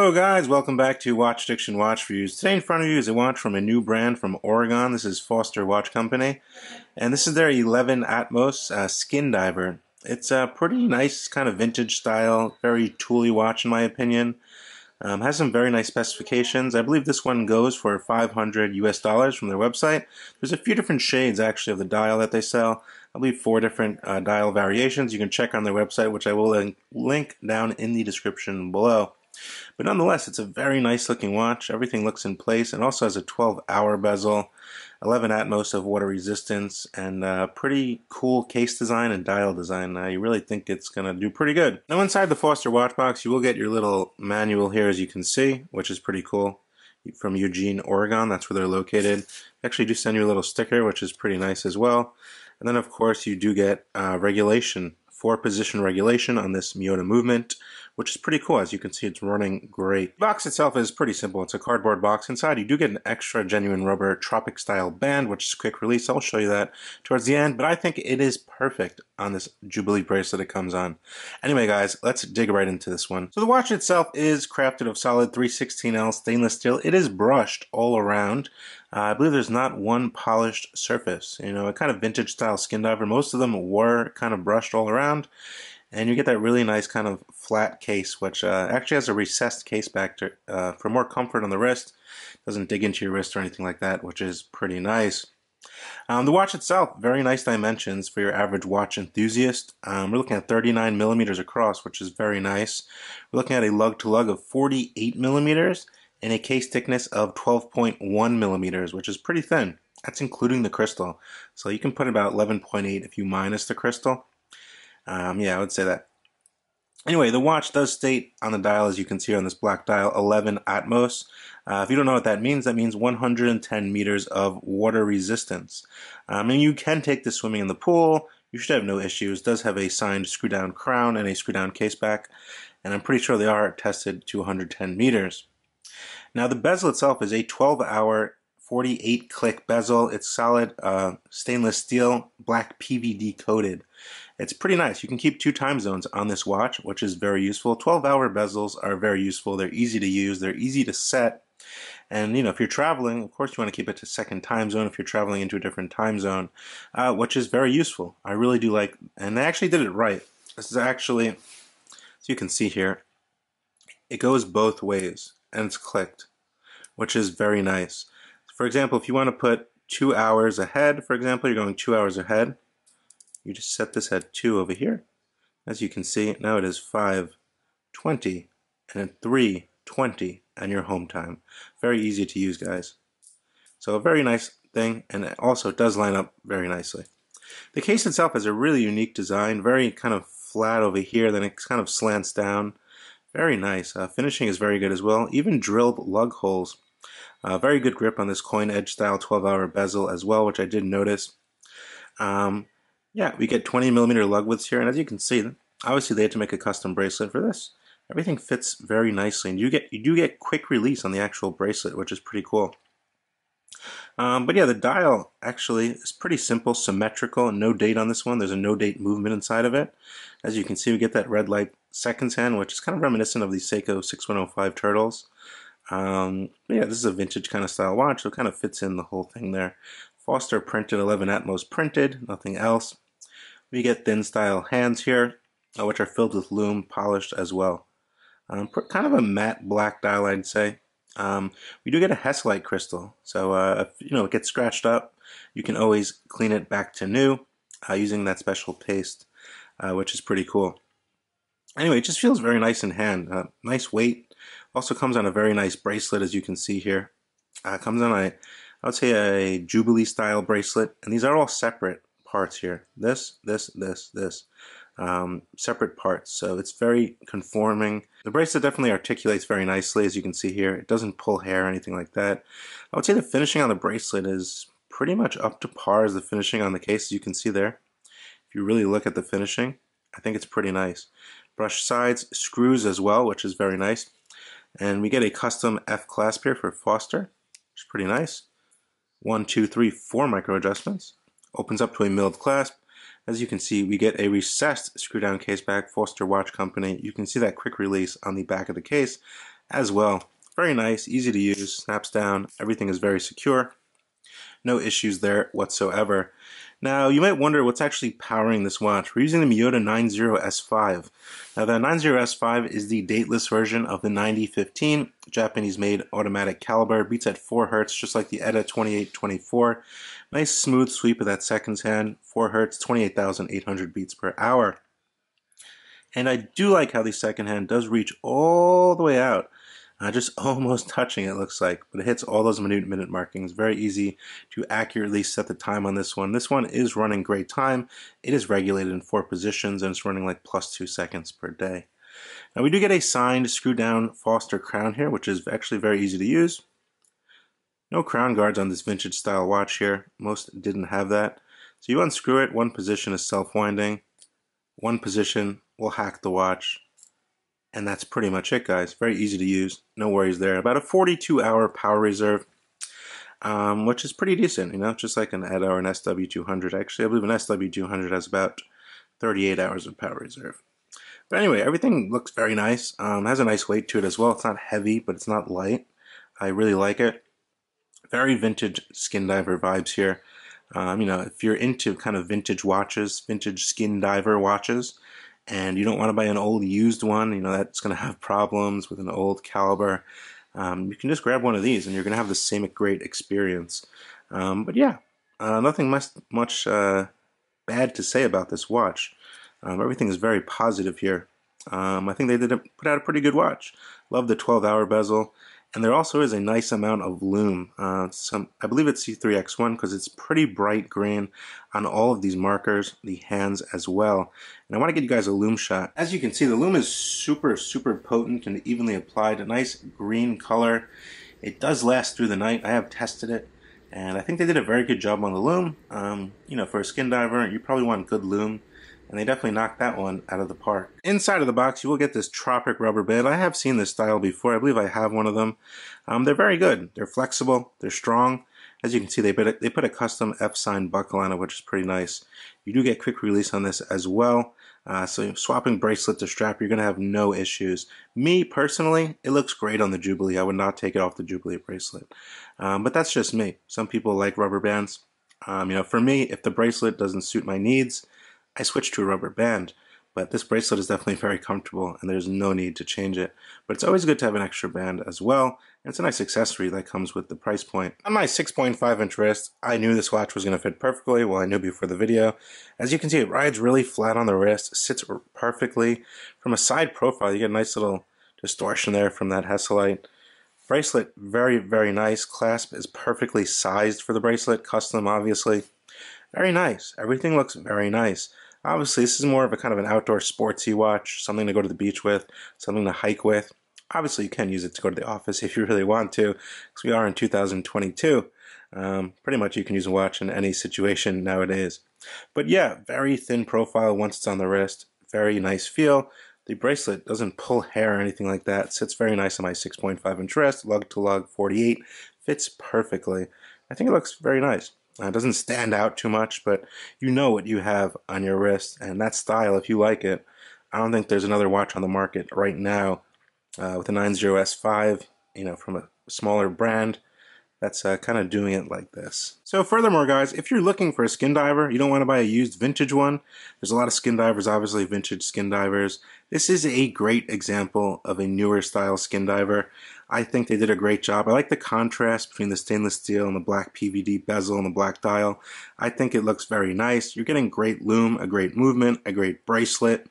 Hello guys, welcome back to Watch Addiction Watch Reviews. Today in front of you is a watch from a new brand from Oregon. This is Foster Watch Company, and this is their 11 Atmos Skin Diver. It's a pretty nice kind of vintage style, very tooly watch in my opinion. Has some very nice specifications. I believe this one goes for $500 US from their website. There's a few different shades actually of the dial that they sell. I believe 4 different dial variations. You can check on their website, which I will link down in the description below. But nonetheless, it's a very nice looking watch. Everything looks in place, and also has a 12-hour bezel, 11 Atmos of water resistance, and pretty cool case design and dial design. You really think it's going to do pretty good. Now inside the Foster watch box, you will get your little manual here, as you can see, which is pretty cool. From Eugene, Oregon, that's where they're located. They actually do send you a little sticker, which is pretty nice as well. And then of course you do get regulation, 4-position regulation on this Miyota movement, which is pretty cool. As you can see, it's running great. The box itself is pretty simple. It's a cardboard box. Inside, you do get an extra genuine rubber tropic style band, which is quick release. I'll show you that towards the end, but I think it is perfect on this Jubilee bracelet it comes on. Anyway, guys, let's dig right into this one. So the watch itself is crafted of solid 316L stainless steel. It is brushed all around. I believe there's not one polished surface. You know, a kind of vintage style skin diver. Most of them were kind of brushed all around. And you get that really nice kind of flat case, which actually has a recessed case back to, for more comfort on the wrist. Doesn't dig into your wrist or anything like that, which is pretty nice. The watch itself, very nice dimensions for your average watch enthusiast. We're looking at 39 millimeters across, which is very nice. We're looking at a lug-to-lug of 48 millimeters and a case thickness of 12.1 millimeters, which is pretty thin. That's including the crystal. So you can put about 11.8 if you minus the crystal. Yeah, I would say that. Anyway, the watch does state on the dial, as you can see on this black dial, 11 Atmos. If you don't know what that means 110 meters of water resistance. And you can take this swimming in the pool. You should have no issues. It does have a signed screw-down crown and a screw-down case back. And I'm pretty sure they are tested to 110 meters. Now, the bezel itself is a 12-hour 48-click bezel. It's solid stainless steel, black PVD coated. It's pretty nice. You can keep 2 time zones on this watch, which is very useful. 12-hour bezels are very useful. They're easy to use. They're easy to set. And, you know, if you're traveling, of course you want to keep it to 2nd time zone if you're traveling into a different time zone, which is very useful. I really do like, and they actually did it right. This is actually, as you can see here, it goes both ways, and it's clicked, which is very nice. For example, if you want to put 2 hours ahead, for example, you're going 2 hours ahead, you just set this at 2 over here. As you can see, now it is 5:20 and then 3:20 and your home time. Very easy to use, guys. So a very nice thing, and it also does line up very nicely. The case itself has a really unique design, very kind of flat over here, then it kind of slants down. Very nice. Finishing is very good as well. Even drilled lug holes. Very good grip on this coin edge style 12-hour bezel as well, which I did notice. Yeah, we get 20 millimeter lug widths here, and as you can see, obviously they had to make a custom bracelet for this. Everything fits very nicely, and you do get quick release on the actual bracelet, which is pretty cool. But yeah, the dial actually is pretty simple, symmetrical, no date on this one. There's a no date movement inside of it. As you can see, we get that red light seconds hand, which is kind of reminiscent of the Seiko 6105 turtles. But yeah, this is a vintage kind of style watch, so it kind of fits in the whole thing there. Foster printed, 11 Atmos printed, nothing else. We get thin style hands here, which are filled with Loom, polished as well. Kind of a matte black dial, I'd say. We do get a Hesselite crystal, so if you know it gets scratched up, you can always clean it back to new using that special paste, which is pretty cool. Anyway, it just feels very nice in hand. Nice weight. Also comes on a very nice bracelet, as you can see here. Comes on I would say a Jubilee style bracelet, and these are all separate parts here. This, separate parts, so it's very conforming. The bracelet definitely articulates very nicely, as you can see here. It doesn't pull hair or anything like that. I would say the finishing on the bracelet is pretty much up to par as the finishing on the case, as you can see there. If you really look at the finishing, I think it's pretty nice. Brushed sides, screws as well, which is very nice. And we get a custom F clasp here for Foster, which is pretty nice. 1, 2, 3, 4 micro adjustments. Opens up to a milled clasp. As you can see, we get a recessed screw-down case back, Foster Watch Company. You can see that quick release on the back of the case, as well. Very nice, easy to use, snaps down, everything is very secure. No issues there whatsoever. Now, you might wonder what's actually powering this watch. We're using the Miyota 90S5. Now, the 90S5 is the dateless version of the 9015, Japanese-made automatic caliber. Beats at 4 Hz, just like the ETA 2824. Nice smooth sweep of that seconds hand, 4 Hz, 28,800 beats per hour. And I do like how the second hand does reach all the way out. Just almost touching it, looks like, but it hits all those minute markings. Very easy to accurately set the time on this one. This one is running great time. It is regulated in 4 positions, and it's running like +2 seconds per day. Now we do get a signed screw down Foster crown here, which is actually very easy to use. No crown guards on this vintage style watch here. Most didn't have that. So you unscrew it, one position is self-winding, one position will hack the watch. And that's pretty much it, guys. Very easy to use. No worries there. About a 42-hour power reserve, which is pretty decent, you know, just like an ETA or an SW200. Actually, I believe an SW200 has about 38 hours of power reserve. But anyway, everything looks very nice. Has a nice weight to it as well. It's not heavy, but it's not light. I really like it. Very vintage skin diver vibes here. You know, if you're into kind of vintage watches, vintage skin diver watches, and you don't want to buy an old used one, you know, that's going to have problems with an old caliber, you can just grab one of these and you're going to have the same great experience. But yeah, nothing much bad to say about this watch. Everything is very positive here. I think they put out a pretty good watch. Love the 12-hour bezel. And there also is a nice amount of Loom. I believe it's C3X1 because it's pretty bright green on all of these markers, the hands as well. And I want to get you guys a Loom shot. As you can see, the Loom is super potent and evenly applied. A nice green color. It does last through the night. I have tested it, and I think they did a very good job on the Loom. You know, for a skin diver, you probably want good Loom. And they definitely knocked that one out of the park. Inside of the box, you will get this Tropic rubber band. I have seen this style before. I believe I have one of them. They're very good. They're flexible. They're strong. As you can see, they put a custom F-sign buckle on it, which is pretty nice. You do get quick release on this as well. So swapping bracelet to strap, you're going to have no issues. Me, personally, it looks great on the Jubilee. I would not take it off the Jubilee bracelet. But that's just me. Some people like rubber bands. You know, for me, if the bracelet doesn't suit my needs, I switched to a rubber band, but this bracelet is definitely very comfortable and there's no need to change it. But it's always good to have an extra band as well, and it's a nice accessory that comes with the price point. On my 6.5-inch wrist, I knew this watch was going to fit perfectly. Well, I knew before the video. As you can see, it rides really flat on the wrist, sits perfectly. From a side profile, you get a nice little distortion there from that Hesalite. Bracelet, very nice. Clasp is perfectly sized for the bracelet, custom obviously. Very nice. Everything looks very nice. Obviously, this is more of a kind of an outdoor sportsy watch, something to go to the beach with, something to hike with. Obviously, you can use it to go to the office if you really want to, because we are in 2022. Pretty much you can use a watch in any situation nowadays. But yeah, very thin profile once it's on the wrist. Very nice feel. The bracelet doesn't pull hair or anything like that. It sits very nice on my 6.5-inch wrist, lug to lug 48. Fits perfectly. I think it looks very nice. It doesn't stand out too much, but you know what you have on your wrist, and that style, if you like it, I don't think there's another watch on the market right now with a 90S5, you know, from a smaller brand that's kind of doing it like this. So furthermore, guys, if you're looking for a skin diver, you don't want to buy a used vintage one. There's a lot of skin divers, obviously vintage skin divers. This is a great example of a newer style skin diver. I think they did a great job. I like the contrast between the stainless steel and the black PVD bezel and the black dial. I think it looks very nice. You're getting great Loom, a great movement, a great bracelet,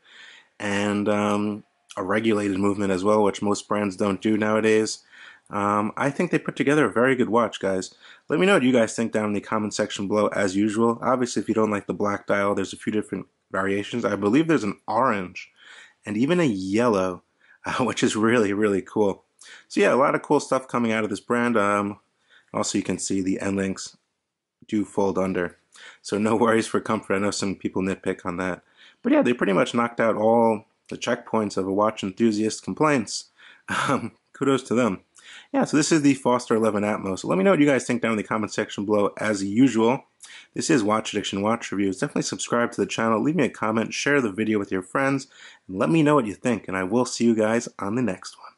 and a regulated movement as well, which most brands don't do nowadays. I think they put together a very good watch, guys. Let me know what you guys think down in the comment section below, as usual. Obviously, if you don't like the black dial, there's a few different variations. I believe there's an orange and even a yellow, which is really cool. So yeah, a lot of cool stuff coming out of this brand. Also, you can see the end links do fold under. So no worries for comfort. I know some people nitpick on that. But yeah, they pretty much knocked out all the checkpoints of a watch enthusiast complaints. Kudos to them. Yeah, so this is the Foster 11 Atmos. Let me know what you guys think down in the comment section below as usual. This is Watch Addiction Watch Reviews. Definitely subscribe to the channel, leave me a comment, share the video with your friends, and let me know what you think, and I will see you guys on the next one.